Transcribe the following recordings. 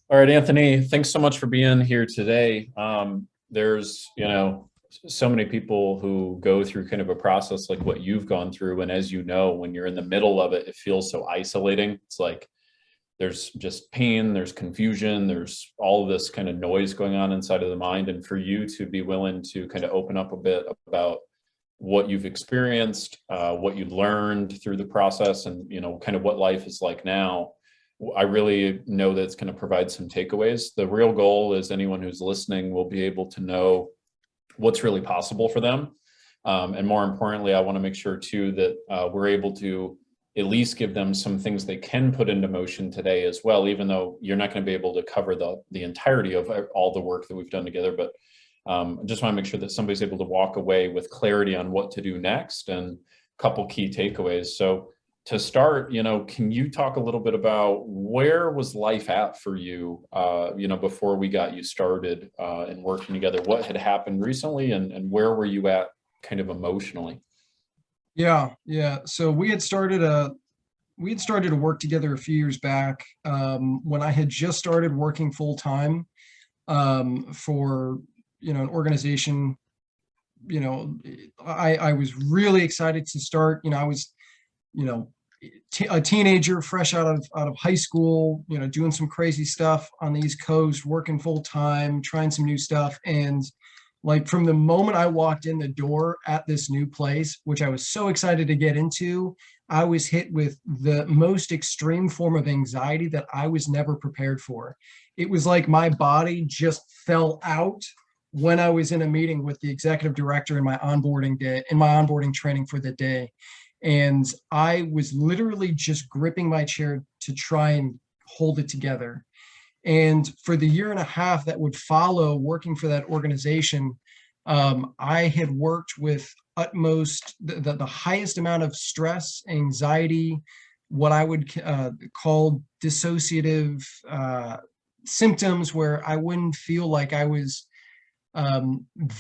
All right, Anthony, thanks so much for being here today. There's, so many people who go through kind of a process like what you've gone through. And as you know, when you're in the middle of it, it feels so isolating. It's like there's just pain, there's confusion, there's all of this kind of noise going on inside of the mind. And for you to be willing to kind of open up a bit about what you've experienced, what you learned through the process, and kind of what life is like now. I really know that it's going to provide some takeaways. The real goal is anyone who's listening will be able to know what's really possible for them. And more importantly, I want to make sure too that we're able to at least give them some things they can put into motion today as well, even though you're not going to be able to cover the entirety of all the work that we've done together. But I just want to make sure that somebody's able to walk away with clarity on what to do next and a couple key takeaways. So to start, can you talk a little bit about where was life at for you, before we got you started and working together? What had happened recently, and where were you at kind of emotionally? Yeah. So we had started to work together a few years back, when I had just started working full time, for an organization. I was really excited to start. I was you know a teenager fresh out of high school, doing some crazy stuff on the East Coast, working full time, trying some new stuff. And like from the moment I walked in the door at this new place, which I was so excited to get into, I was hit with the most extreme form of anxiety that I was never prepared for. It was like my body just fell out when I was in a meeting with the executive director in my onboarding training for the day. And I was literally just gripping my chair to try and hold it together. And for the year and a half that would follow working for that organization, I had worked with the highest amount of stress, anxiety, what I would call dissociative symptoms, where I wouldn't feel like I was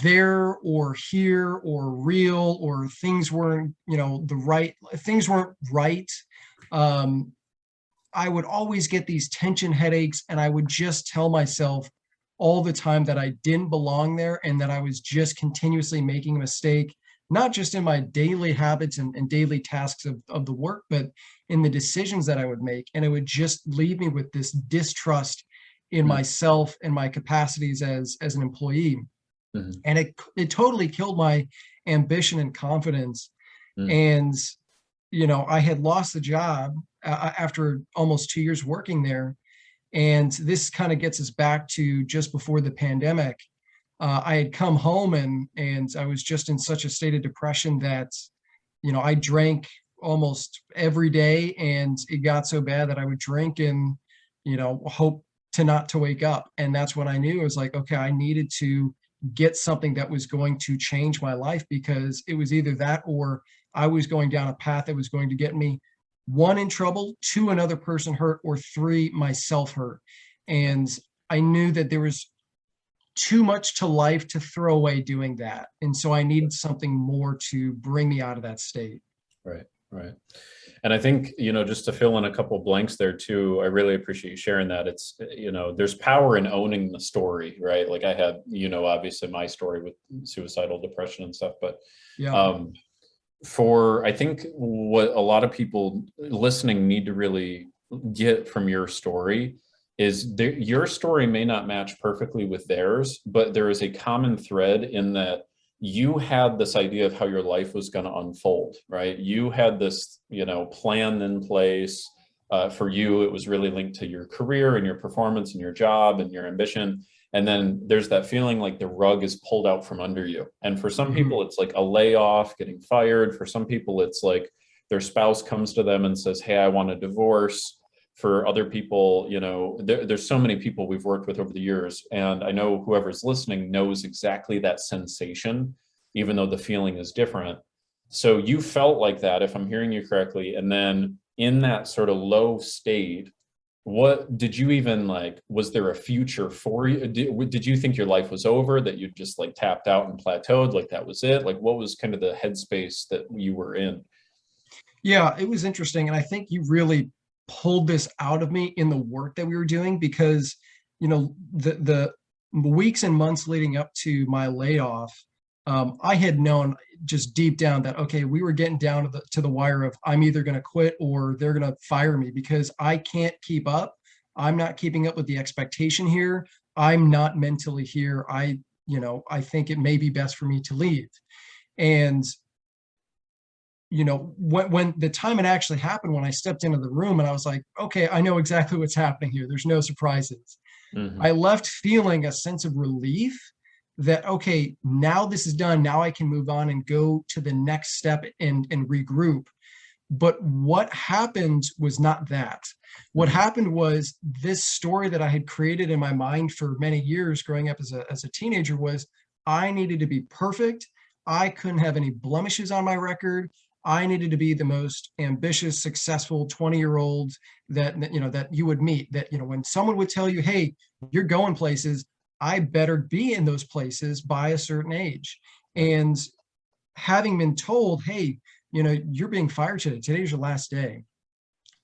there or here or real, or things weren't, things weren't right. Um, I would always get these tension headaches, and I would just tell myself all the time that I didn't belong there and that I was just continuously making a mistake, not just in my daily habits and daily tasks of the work, but in the decisions that I would make. And it would just leave me with this distrust in Mm-hmm. myself and my capacities as an employee. Mm-hmm. And it totally killed my ambition and confidence. Mm-hmm. And I had lost the job after almost 2 years working there. And this kind of gets us back to just before the pandemic. I had come home, and I was just in such a state of depression that, I drank almost every day, and it got so bad that I would drink and, hope to not to wake up. And that's when I knew it was like, okay, I needed to get something that was going to change my life, because it was either that or I was going down a path that was going to get me, one, in trouble, two, another person hurt, or three, myself hurt. And I knew that there was too much to life to throw away doing that. And so I needed something more to bring me out of that state. Right, right. And I think, just to fill in a couple of blanks there too, I really appreciate you sharing that. It's, there's power in owning the story, right? Like I had, obviously my story with suicidal depression and stuff, but Yeah. I think what a lot of people listening need to really get from your story is your story may not match perfectly with theirs, but there is a common thread in that you had this idea of how your life was going to unfold, right? You had this, plan in place. For you, it was really linked to your career and your performance and your job and your ambition. And then there's that feeling like the rug is pulled out from under you. And for some Mhm. people, it's like a layoff, getting fired. For some people, it's like their spouse comes to them and says, "Hey, I want a divorce." For other people, there's so many people we've worked with over the years. And I know whoever's listening knows exactly that sensation, even though the feeling is different. So you felt like that, if I'm hearing you correctly. And then in that sort of low state, what did you even like, was there a future for you? Did you think your life was over, that you just like tapped out and plateaued, like that was it? Like what was kind of the headspace that you were in? Yeah, it was interesting. And I think you really pulled this out of me in the work that we were doing, because, the weeks and months leading up to my layoff, I had known just deep down that, okay, we were getting down to the wire of, I'm either going to quit or they're going to fire me, because I can't keep up. I'm not keeping up with the expectation here. I'm not mentally here. I think it may be best for me to leave. And, when the time it actually happened, when I stepped into the room and I was like, okay, I know exactly what's happening here. There's no surprises. Mm-hmm. I left feeling a sense of relief that, okay, now this is done. Now I can move on and go to the next step and regroup. But what happened was not that. What Mm-hmm. happened was this story that I had created in my mind for many years growing up as a teenager was, I needed to be perfect. I couldn't have any blemishes on my record. I needed to be the most ambitious, successful 20-year-old that you would meet. That, when someone would tell you, hey, you're going places, I better be in those places by a certain age. And having been told, hey, you're being fired today. Today's your last day.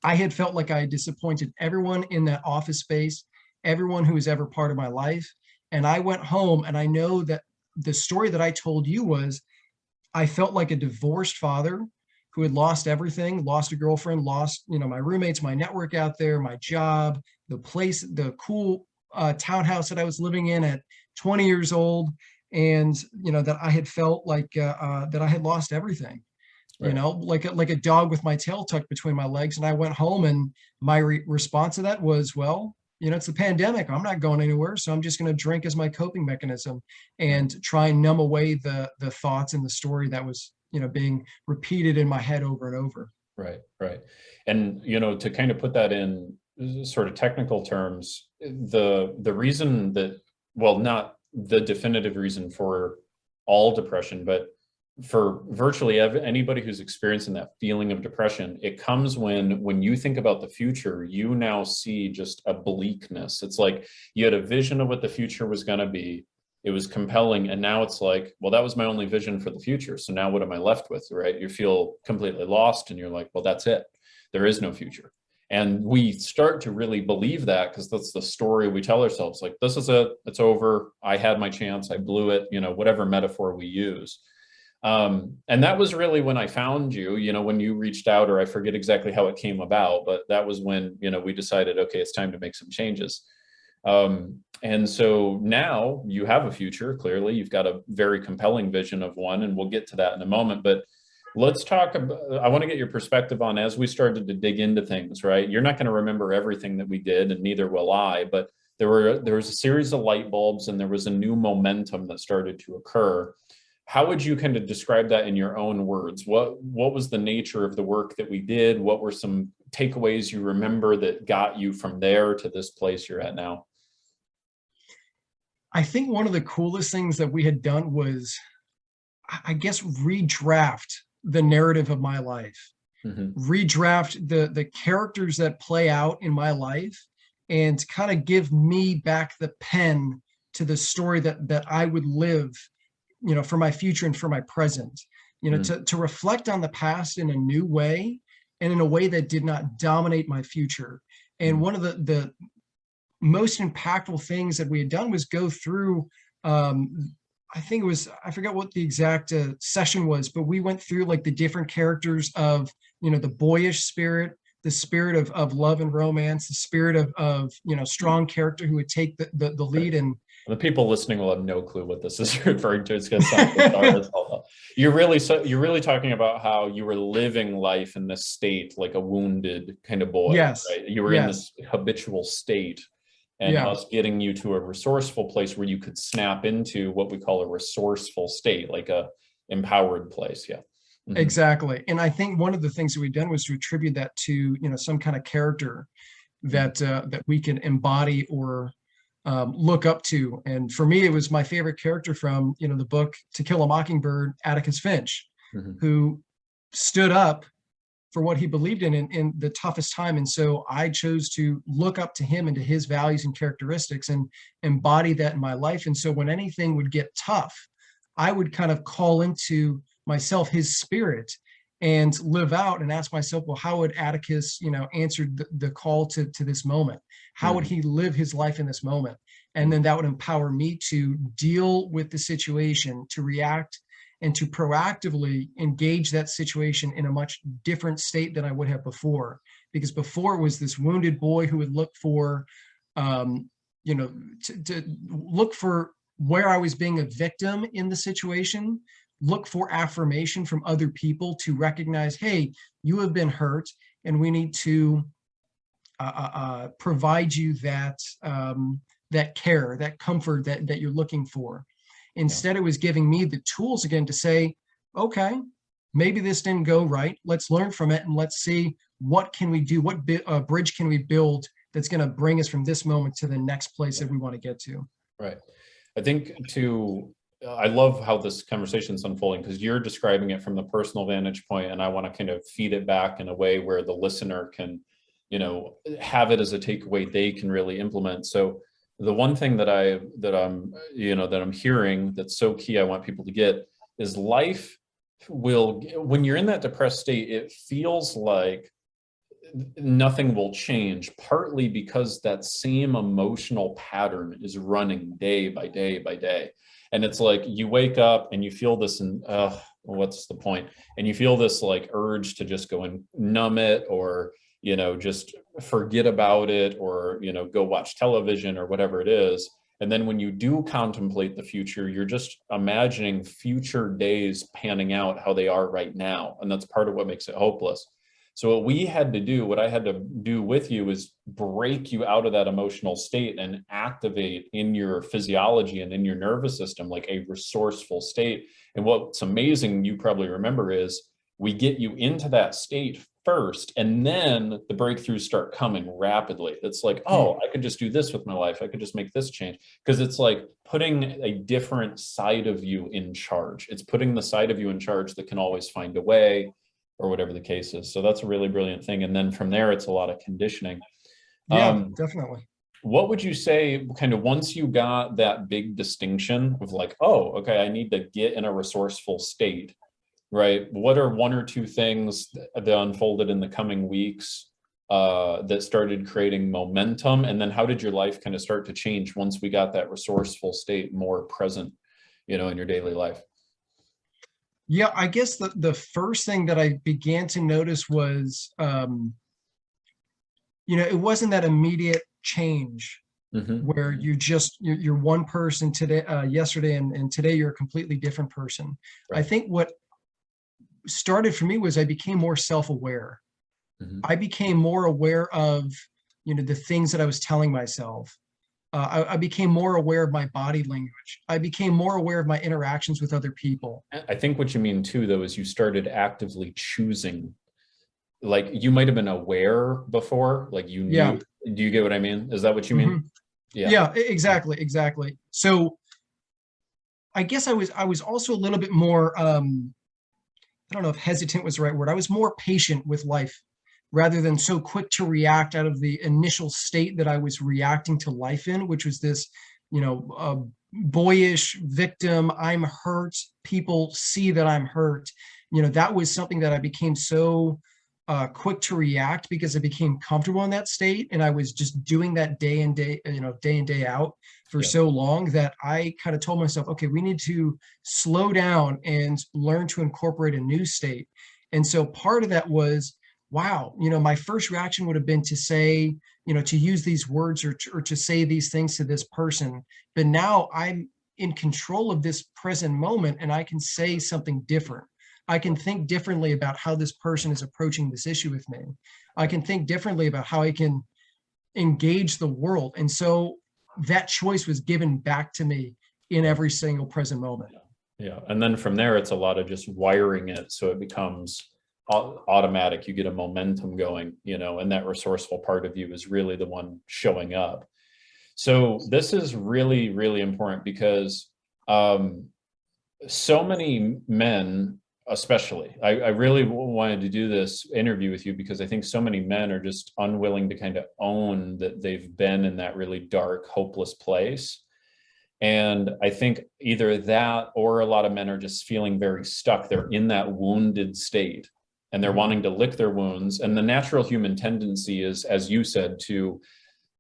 I had felt like I had disappointed everyone in that office space, everyone who was ever part of my life. And I went home, and I know that the story that I told you was, I felt like a divorced father who had lost everything, lost a girlfriend, lost, my roommates, my network out there, my job, the place, the cool townhouse that I was living in at 20 years old. And, that I had felt like that I had lost everything, Right. like a dog with my tail tucked between my legs. And I went home, and my response to that was, well, it's the pandemic. I'm not going anywhere. So I'm just going to drink as my coping mechanism and try and numb away the thoughts and the story that was, being repeated in my head over and over. Right, right. And, to kind of put that in sort of technical terms, the reason that, well, not the definitive reason for all depression, but for virtually anybody who's experiencing that feeling of depression, it comes when you think about the future, you now see just a bleakness. It's like you had a vision of what the future was going to be. It was compelling. And now it's like, well, that was my only vision for the future. So now what am I left with, right? You feel completely lost, and you're like, well, that's it. There is no future. And we start to really believe that, because that's the story we tell ourselves, like, this is it, it's over. I had my chance. I blew it, whatever metaphor we use. And that was really when I found you, when you reached out, or I forget exactly how it came about, but that was when, we decided, okay, it's time to make some changes. And so now you have a future. Clearly, you've got a very compelling vision of one, and we'll get to that in a moment. But let's talk about, I want to get your perspective on, as we started to dig into things, right? You're not going to remember everything that we did, and neither will I, but there was a series of light bulbs, and there was a new momentum that started to occur. How would you kind of describe that in your own words? What was the nature of the work that we did? What were some takeaways you remember that got you from there to this place you're at now? I think one of the coolest things that we had done was, I guess, redraft the narrative of my life, redraft the characters that play out in my life, and kind of give me back the pen to the story that I would live, for my future and for my present, to reflect on the past in a new way, and in a way that did not dominate my future. And one of the most impactful things that we had done was go through, I think it was, I forgot what the exact session was, but we went through like the different characters of, the boyish spirit, the spirit of love and romance, the spirit of strong character who would take the lead. And the people listening will have no clue what this is referring to. It's going to sound bizarre. You're really talking about how you were living life in this state, like a wounded kind of boy. Yes. Right? You were in this habitual state, and us getting you to a resourceful place where you could snap into what we call a resourceful state, like a empowered place. Yeah. Exactly. And I think one of the things that we've done was to attribute that to, some kind of character that that we can embody or look up to. And for me, it was my favorite character from, the book To Kill a Mockingbird, Atticus Finch, who stood up for what he believed in the toughest time. And so I chose to look up to him and to his values and characteristics and embody that in my life. And so when anything would get tough, I would kind of call into myself his spirit and live out and ask myself, well, how would Atticus, answer the call to this moment? How would Mhm. he live his life in this moment? And then that would empower me to deal with the situation, to react, and to proactively engage that situation in a much different state than I would have before. Because before it was this wounded boy who would look for, um, to look for where I was being a victim in the situation, look for affirmation from other people to recognize, hey, you have been hurt, and we need to provide you that care, that comfort that you're looking for. Yeah. Instead, it was giving me the tools again to say, okay, maybe this didn't go right. Let's learn from it and let's see what can we do, what bridge can we build that's going to bring us from this moment to the next place that we want to get to. Right. I think I love how this conversation is unfolding because you're describing it from the personal vantage point, and I want to kind of feed it back in a way where the listener can, have it as a takeaway they can really implement. So the one thing that I'm hearing that's so key, I want people to get, is life will, when you're in that depressed state, it feels like nothing will change, partly because that same emotional pattern is running day by day by day. And it's like you wake up and you feel this, and what's the point? And you feel this like urge to just go and numb it, or just forget about it, or go watch television or whatever it is. And then when you do contemplate the future, you're just imagining future days panning out how they are right now, and that's part of what makes it hopeless. So what I had to do with you is break you out of that emotional state and activate in your physiology and in your nervous system like a resourceful state. And what's amazing, you probably remember, is we get you into that state first, and then the breakthroughs start coming rapidly. It's like, oh, I could just do this with my life. I could just make this change. Because it's like putting a different side of you in charge. It's putting the side of you in charge that can always find a way, or whatever the case is. So that's a really brilliant thing. And then from there, it's a lot of conditioning. Yeah, definitely. What would you say, kind of once you got that big distinction of like, oh, okay, I need to get in a resourceful state, right? What are one or two things that unfolded in the coming weeks that started creating momentum? And then how did your life kind of start to change once we got that resourceful state more present, in your daily life? Yeah, I guess the first thing that I began to notice was, it wasn't that immediate change where you're one person today, yesterday, and today you're a completely different person. Right. I think what started for me was I became more self-aware. I became more aware of, the things that I was telling myself. I became more aware of my body language. I became more aware of my interactions with other people. I think what you mean too, though, is you started actively choosing. Like you might have been aware before, like you Yeah. knew. Do you get what I mean? Is that what you mean? Yeah. Yeah, exactly. So I guess I was also a little bit more, I don't know if hesitant was the right word. I was more patient with life rather than so quick to react out of the initial state that I was reacting to life in, which was this, boyish victim. I'm hurt. People see that I'm hurt. That was something that I became so quick to react because I became comfortable in that state, and I was just doing that day in day out for so long that I kind of told myself, okay, we need to slow down and learn to incorporate a new state. And so part of that was, wow, my first reaction would have been to say, to use these words or to say these things to this person. But now I'm in control of this present moment, and I can say something different. I can think differently about how this person is approaching this issue with me. I can think differently about how I can engage the world. And so that choice was given back to me in every single present moment. Yeah. And then from there, it's a lot of just wiring it so it becomes automatic. You get a momentum going, and that resourceful part of you is really the one showing up. So this is really, really important because so many men, especially, I really wanted to do this interview with you because I think so many men are just unwilling to kind of own that they've been in that really dark, hopeless place. And I think either that or a lot of men are just feeling very stuck. They're in that wounded state. and they're wanting to lick their wounds. And the natural human tendency is, as you said, to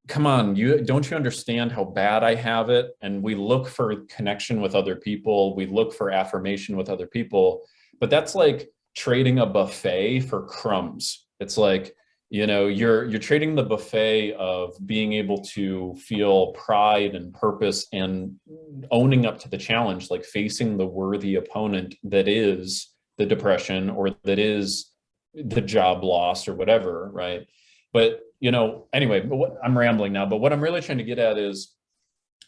come on, don't you understand how bad I have it? And we look for connection with other people. We look for affirmation with other people, but that's like trading a buffet for crumbs. It's like, you're trading the buffet of being able to feel pride and purpose and owning up to the challenge, like facing the worthy opponent that is the depression or that is the job loss or whatever, right? But anyway, I'm rambling now, but what I'm really trying to get at is,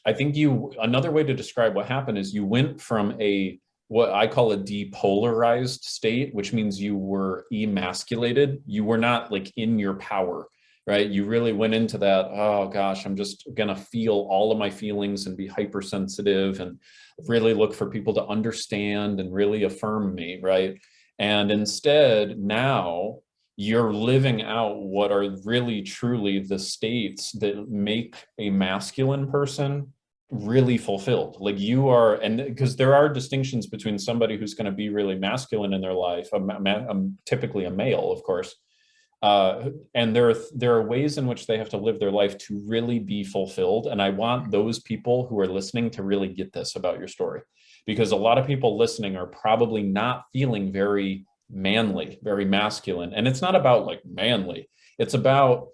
I think another way to describe what happened is you went from what I call a depolarized state, which means you were emasculated. You were not like in your power, right? You really went into that, oh gosh, I'm just gonna feel all of my feelings and be hypersensitive and really look for people to understand and really affirm me, right? And instead, now you're living out what are really truly the states that make a masculine person really fulfilled. Like you are, and because there are distinctions between somebody who's going to be really masculine in their life, typically a male, of course, and there are ways in which they have to live their life to really be fulfilled. And I want those people who are listening to really get this about your story, because a lot of people listening are probably not feeling very manly, very masculine. And it's not about like manly. It's about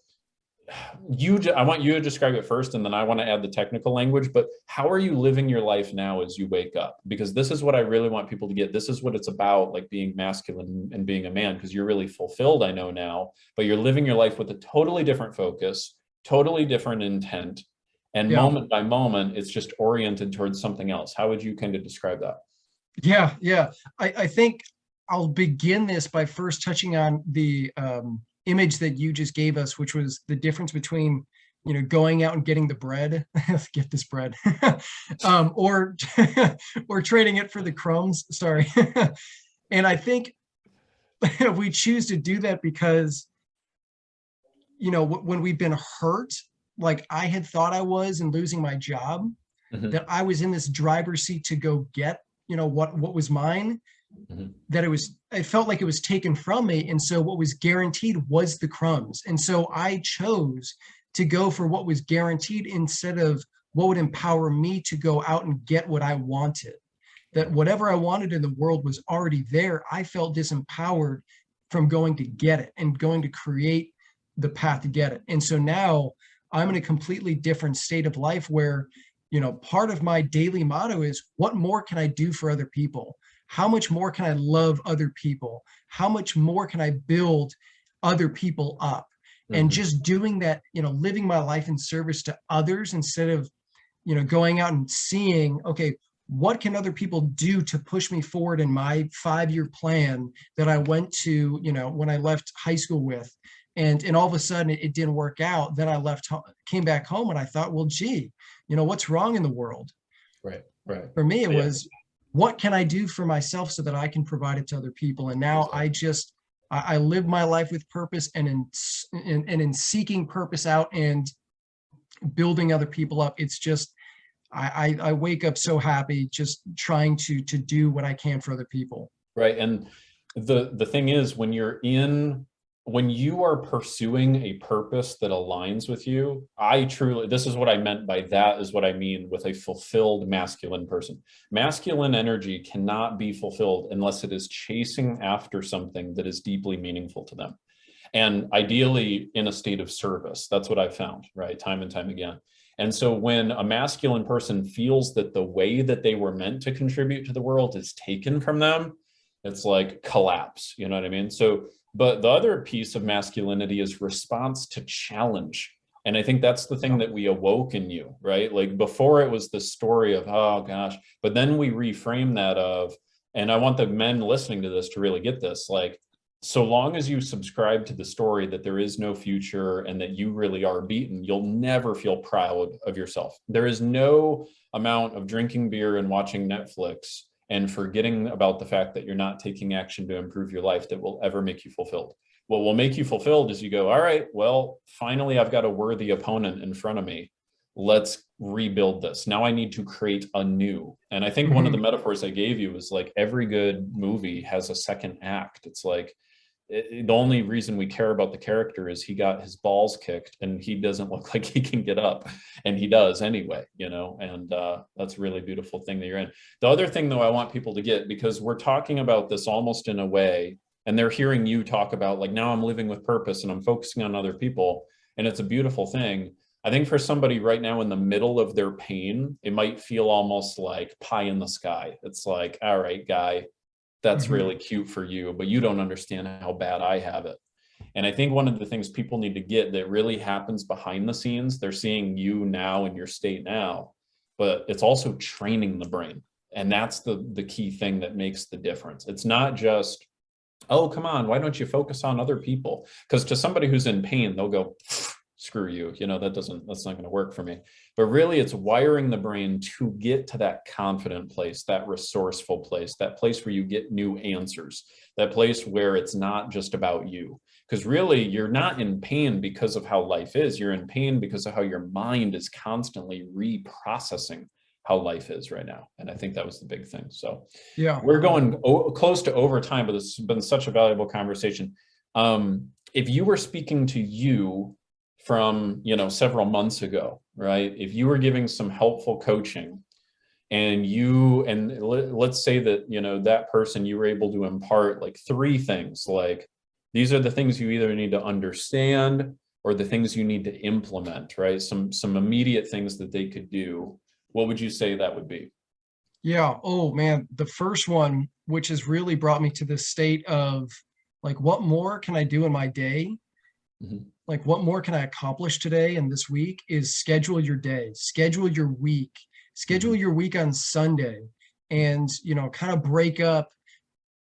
I want you to describe it first, and then I want to add the technical language, but how are you living your life now as you wake up? Because this is what I really want people to get. This is what it's about, like being masculine and being a man, because you're really fulfilled, I know now, but you're living your life with a totally different focus, totally different intent. And moment by moment, it's just oriented towards something else. How would you kind of describe that? Yeah. I think I'll begin this by first touching on the image that you just gave us, which was the difference between, going out and getting the bread, get this bread, or trading it for the crumbs. Sorry. And I think we choose to do that because, when we've been hurt, like I had thought I was in losing my job, that I was in this driver's seat to go get, what was mine. That it felt like it was taken from me. And so what was guaranteed was the crumbs. And so I chose to go for what was guaranteed instead of what would empower me to go out and get what I wanted. That whatever I wanted in the world was already there. I felt disempowered from going to get it and going to create the path to get it. And so now I'm in a completely different state of life where, part of my daily motto is, what more can I do for other people? How much more can I love other people? How much more can I build other people up? And just doing that, living my life in service to others instead of, going out and seeing, okay, what can other people do to push me forward in my 5-year plan that I went to, when I left high school with, and all of a sudden it didn't work out. Then I came back home and I thought, well, gee, what's wrong in the world? Right. For me, it was, what can I do for myself so that I can provide it to other people? And now I live my life with purpose, and in seeking purpose out and building other people up. It's just, I wake up so happy just trying to do what I can for other people. Right. And the thing is, when you are pursuing a purpose that aligns with you, this is what I meant by that, is what I mean with a fulfilled masculine person. Masculine energy cannot be fulfilled unless it is chasing after something that is deeply meaningful to them. And ideally in a state of service. That's what I've found, right? Time and time again. And so when a masculine person feels that the way that they were meant to contribute to the world is taken from them, it's like collapse, you know what I mean? But the other piece of masculinity is response to challenge. And I think that's the thing that we awoke in you, right? Like before it was the story of, oh gosh, but then we reframe that and I want the men listening to this to really get this, like, so long as you subscribe to the story that there is no future and that you really are beaten, you'll never feel proud of yourself. There is no amount of drinking beer and watching Netflix and forgetting about the fact that you're not taking action to improve your life that will ever make you fulfilled. What will make you fulfilled is you go, all right, well, finally, I've got a worthy opponent in front of me. Let's rebuild this. Now I need to create anew. And I think one of the metaphors I gave you is like every good movie has a second act. It's like, the only reason we care about the character is he got his balls kicked and he doesn't look like he can get up, and he does anyway, you know, and that's a really beautiful thing that you're in. The other thing though, I want people to get, because we're talking about this almost in a way, and they're hearing you talk about like, now I'm living with purpose and I'm focusing on other people, and it's a beautiful thing. I think for somebody right now in the middle of their pain, it might feel almost like pie in the sky. It's like, all right, guy, that's really cute for you, but you don't understand how bad I have it. And I think one of the things people need to get that really happens behind the scenes, they're seeing you now in your state now, but it's also training the brain. And that's the key thing that makes the difference. It's not just, oh, come on, why don't you focus on other people? Because to somebody who's in pain, they'll go, screw you, you know, that's not going to work for me. But really it's wiring the brain to get to that confident place, that resourceful place, that place where you get new answers, that place where it's not just about you. Because really you're not in pain because of how life is. You're in pain because of how your mind is constantly reprocessing how life is right now. And I think that was the big thing. So yeah, we're going close to overtime, but this has been such a valuable conversation. If you were speaking to you from, you know, several months ago, right? If you were giving some helpful coaching and let's say that, you know, that person, you were able to impart like 3 things, like these are the things you either need to understand or the things you need to implement, right? Some immediate things that they could do. What would you say that would be? Yeah. Oh man, the first one, which has really brought me to this state of like, what more can I do in my day? Like, what more can I accomplish today and this week, is schedule your day, schedule your week, schedule your week on Sunday, and, you know, kind of break up.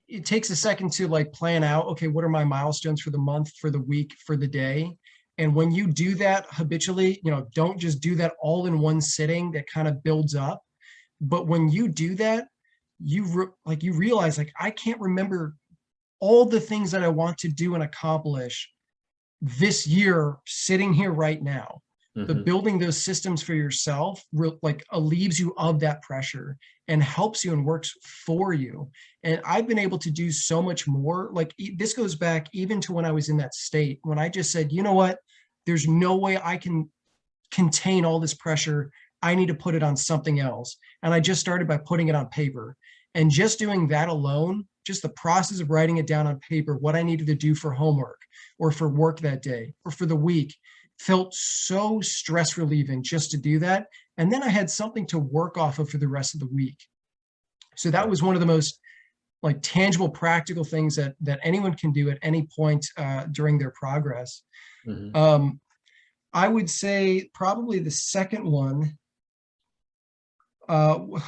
It takes a second to like plan out, okay, what are my milestones for the month, for the week, for the day? And when you do that habitually, you know, don't just do that all in one sitting that kind of builds up. But when you do that, you realize like, I can't remember all the things that I want to do and accomplish this year sitting here right now. But building those systems for yourself like relieves you of that pressure and helps you and works for you. And I've been able to do so much more. Like this goes back even to when I was in that state, when I just said, you know what, there's no way I can contain all this pressure. I need to put it on something else. And I just started by putting it on paper. And just doing that alone, just the process of writing it down on paper, what I needed to do for homework or for work that day or for the week, felt so stress relieving just to do that. And then I had something to work off of for the rest of the week. So that was one of the most like tangible, practical things that anyone can do at any point during their progress. I would say probably the second one would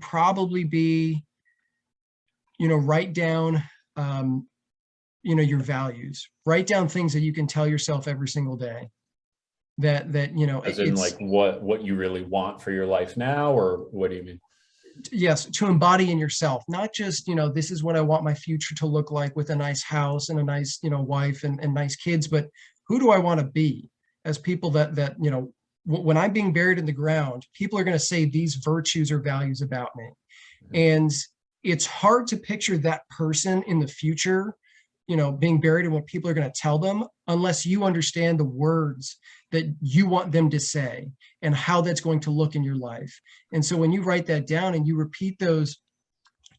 probably be, you know, write down, you know, your values, write down things that you can tell yourself every single day that, you know, as in like what you really want for your life now, or what do you mean? Yes, to embody in yourself, not just, you know, this is what I want my future to look like with a nice house and a nice, you know, wife and nice kids, but who do I want to be as people that, you know, when I'm being buried in the ground, people are going to say these virtues or values about me. And it's hard to picture that person in the future, you know, being buried in what people are going to tell them, unless you understand the words that you want them to say and how that's going to look in your life. And so when you write that down and you repeat those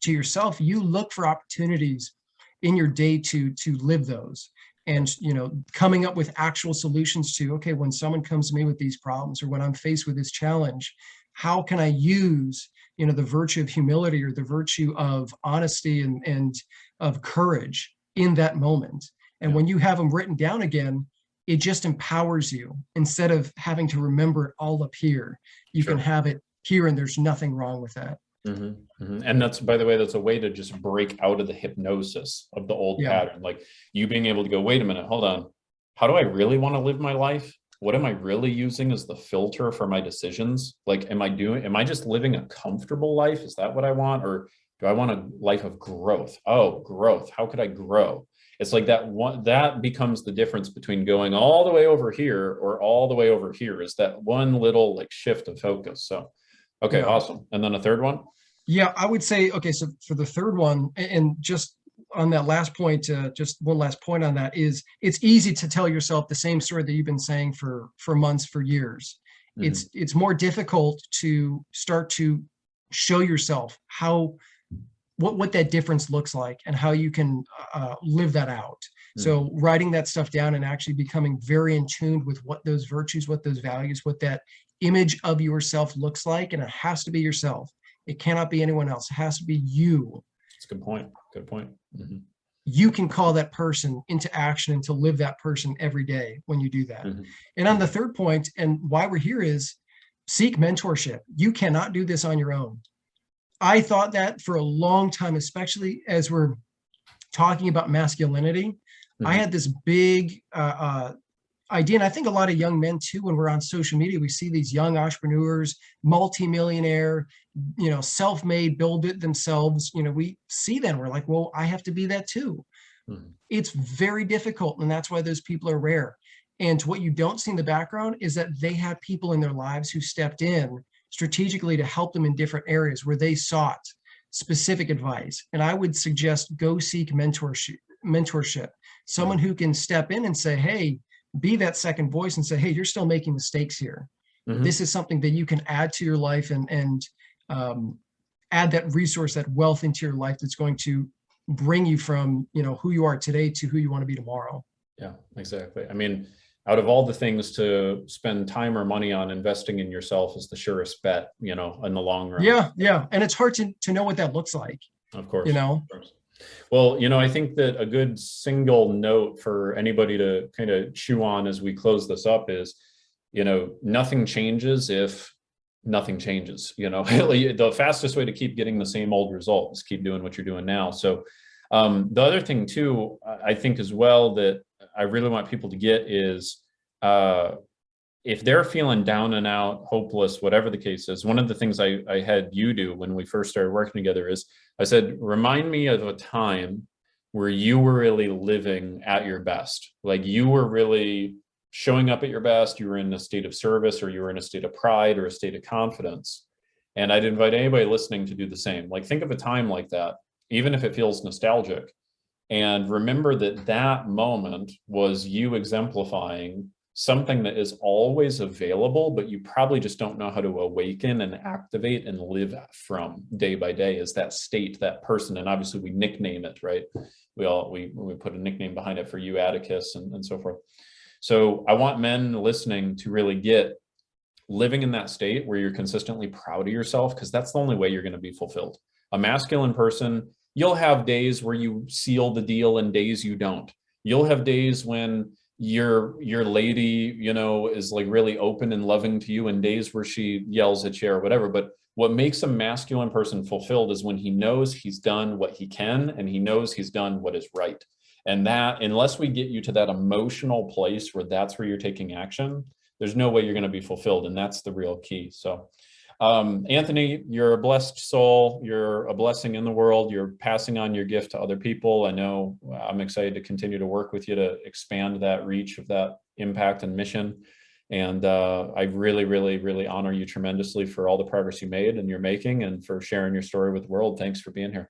to yourself, you look for opportunities in your day to live those. And, you know, coming up with actual solutions to, okay, when someone comes to me with these problems or when I'm faced with this challenge, how can I use, you know, the virtue of humility or the virtue of honesty and of courage in that moment. And when you have them written down again, it just empowers you. Instead of having to remember it all up here, you can have it here, and there's nothing wrong with that. And that's, by the way, that's a way to just break out of the hypnosis of the old pattern. Like you being able to go, wait a minute, hold on. How do I really want to live my life? What am I really using as the filter for my decisions? Like, am I just living a comfortable life? Is that what I want? Or do I want a life of growth? Oh, growth. How could I grow? It's like that becomes the difference between going all the way over here or all the way over here, is that one little like shift of focus. So, okay, awesome. And then a third one? Yeah, I would say, okay, so for the third one, and just on that last point, just one last point on that is it's easy to tell yourself the same story that you've been saying for months, for years. It's more difficult to start to show yourself what that difference looks like and how you can live that out. So writing that stuff down and actually becoming very in tune with what those virtues, what those values, what that image of yourself looks like, and it has to be yourself. It cannot be anyone else. It has to be you. That's a good point. Good point. You can call that person into action and to live that person every day when you do that. And on the third point, and why we're here, is seek mentorship. You cannot do this on your own. I thought that for a long time, especially as we're talking about masculinity. I had this big idea, and I think a lot of young men too, when we're on social media, we see these young entrepreneurs, multimillionaire, self-made, build it themselves. We see them, we're like, well, I have to be that too. It's very difficult, and that's why those people are rare. And what you don't see in the background is that they had people in their lives who stepped in strategically to help them in different areas where they sought specific advice. And I would suggest go seek mentorship, someone who can step in and say, hey, be that second voice and say, hey, you're still making mistakes here. This is something that you can add to your life and add that resource, that wealth into your life that's going to bring you from, who you are today to who you want to be tomorrow. Yeah, exactly. I mean, out of all the things to spend time or money on, investing in yourself is the surest bet, in the long run. Yeah. And it's hard to know what that looks like. Of course. Well, I think that a good single note for anybody to kind of chew on as we close this up is, nothing changes if nothing changes. The fastest way to keep getting the same old results, keep doing what you're doing now. So the other thing too, I think as well, that I really want people to get is, if they're feeling down and out, hopeless, whatever the case is, one of the things I had you do when we first started working together is I said, remind me of a time where you were really living at your best. Like you were really showing up at your best. You were in a state of service, or you were in a state of pride or a state of confidence. And I'd invite anybody listening to do the same. Like think of a time like that, even if it feels nostalgic. And remember that moment was you exemplifying something that is always available, but you probably just don't know how to awaken and activate and live from day by day, is that state, that person. And obviously we nickname it, right? We put a nickname behind it for you, Atticus, and so forth. So I want men listening to really get living in that state where you're consistently proud of yourself, because that's the only way you're going to be fulfilled. A masculine person, you'll have days where you seal the deal and days you don't. You'll have days when your lady, is like really open and loving to you, and days where she yells at you or whatever. But what makes a masculine person fulfilled is when he knows he's done what he can, and he knows he's done what is right. And that, unless we get you to that emotional place where that's where you're taking action, there's no way you're going to be fulfilled. And that's the real key. So Anthony, you're a blessed soul. You're a blessing in the world. You're passing on your gift to other people. I know I'm excited to continue to work with you to expand that reach of that impact and mission. And I really, really, really honor you tremendously for all the progress you made and you're making, and for sharing your story with the world. Thanks for being here.